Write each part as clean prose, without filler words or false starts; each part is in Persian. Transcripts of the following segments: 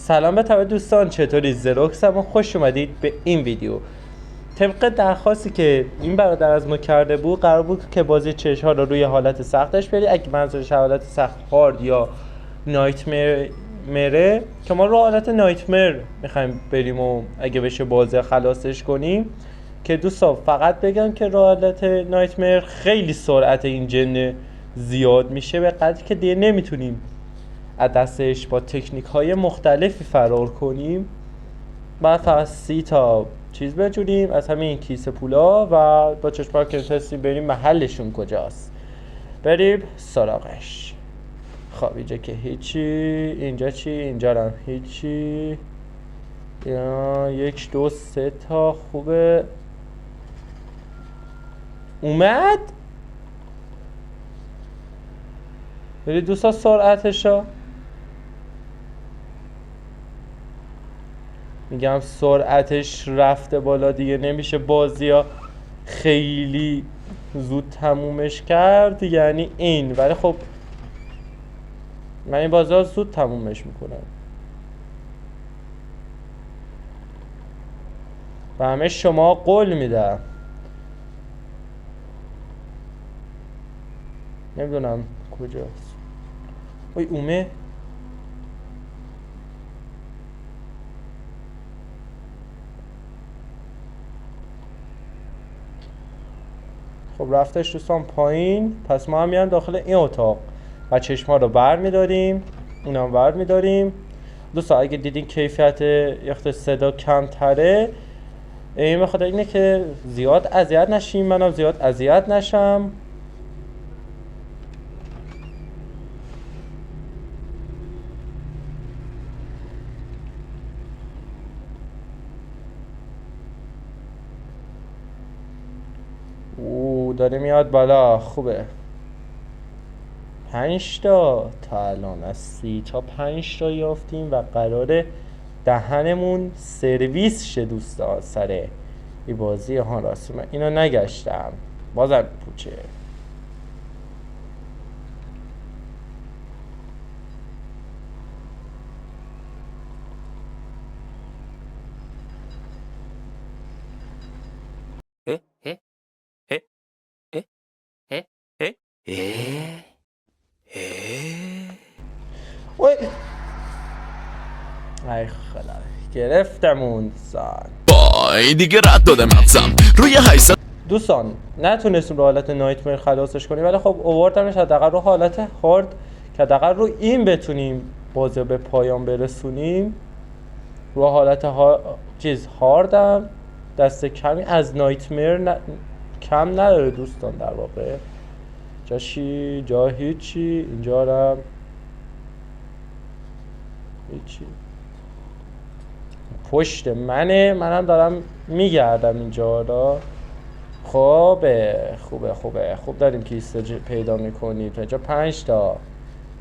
سلام به تمام دوستان، چطوری؟ زروکسم و خوش اومدید به این ویدیو. طبق درخواستی که این برادر از ما کرده بود، قرار بود که بازی چش ها رو روی حالت سختش بری. اگه منظورش حالت سخت هارد یا نایتمره که ما رو حالت نایتمر میخوایم بریم و اگه بشه بازی خلاصش کنیم. که دوستان فقط بگم که رو حالت نایتمر خیلی سرعت این جن زیاد میشه به قدری که دیگه نمیتونیم از دستش با تکنیک های مختلفی فرار کنیم. بعد فقط 30 تا چیز بجوریم از همین کیسه پولا و با چشم که تستیم بریم محلشون کجاست، بریم سراغش. خب اینجا که هیچی، اینجا چی؟ اینجا هم هیچی. یا 1 2 3 تا خوبه. اومد. برید دوستا سرعتشا میگم سرعتش رفته بالا دیگه، نمیشه بازی ها خیلی زود تمومش کرد یعنی این. ولی خب من این بازی ها زود تمومش میکنم و همه شما قول میدم. نمیدونم کجاست. اوی اومه. خب رفتش دوستان پایین. پس ما هم میان داخل این اتاق و چشما رو بر میداریم، اونم بر میداریم. دوستان اگه دیدین کیفیت یخت صدا کمتره، این بخاطر اینه که زیاد اذیت نشیم، منم زیاد اذیت نشم. داره میاد بالا. خوبه. 5 تا الان از 30 تا 5 تا یافتیم و قراره دهنمون سرویس شه دوستا سر این بازی. ها راستی من اینو نگشتم بازم پوچه. اوی ای خدا گرفتمون سان. بای دیگه رد داده مغزم روی 800. دوستان نتونستیم رو حالت نایتمر خلاصش کنیم، ولی خب اووردمش حداقل رو حالت هارد که حداقل رو این بتونیم بازی به پایان برسونیم. رو حالت هاردم دست کمی از نایتمر کم نداره دوستان. در واقع جا هیچی. اینجا هم هیچی. پشت منم دارم میگردم اینجا را. خوب داریم کیسه پیدا میکنیم. تا اینجا 5 تا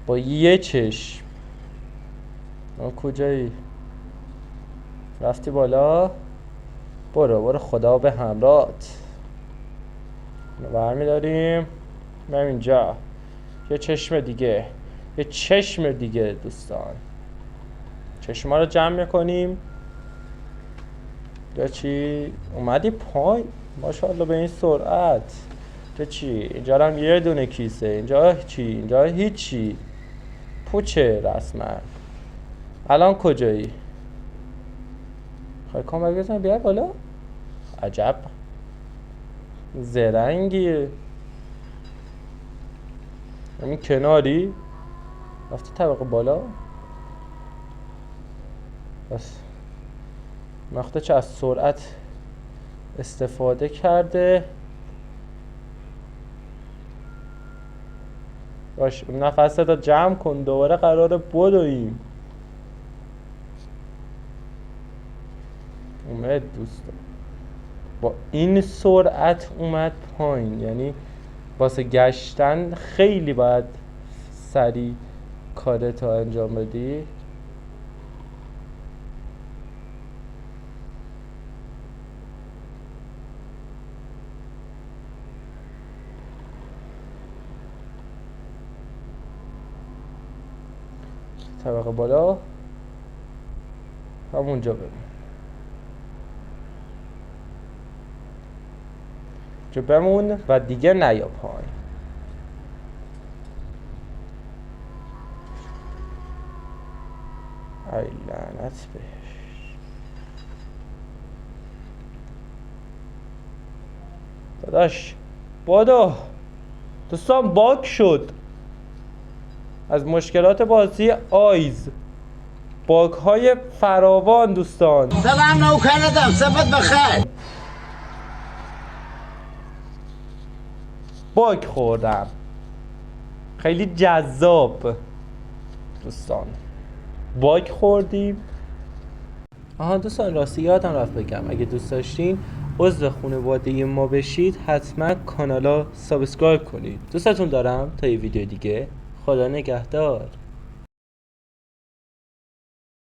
با یه چشم. کجایی؟ رفتی بالا؟ برو خدا به همراهت. برمیداریم بریم اینجا. یه چشم دیگه دوستان. چشما رو جمع میکنیم. یا چی؟ اومدی پای ماشاءالله به این سرعت. چی؟ اینجا هم یه دونه کیسه. اینجا چی؟ اینجا هیچی. پوچه رسما. الان کجایی؟ خواهی کامل بزن بیار بالا. عجب زرنگیه. همین کناری رفتی طبقه بالا. بس مخته چه از سرعت استفاده کرده. باش نفس رو جمع کن، دوباره قراره بدویم. اومد دوستان با این سرعت اومد پایین، یعنی واسه گشتن خیلی باید سریع کارتو انجام بدی. طبقه بالا همونجا بمون. جو بمون و دیگه نیا پایین. ای لعنت بهش. داداش بادو دوستان باگ شد از مشکلات بازی آیز. باگ های فراوان دوستان. سلام نوکرتم سبت بخیر. باگ خوردم خیلی جذاب دوستان. باگ خوردیم. آها دوستان راستی یادم رفت بگم اگه دوست داشتین عضو خانواده ما بشید حتما کانالا سابسکرایب کنید. دوستتون دارم تا یه ویدیو دیگه. خدا نگهدار.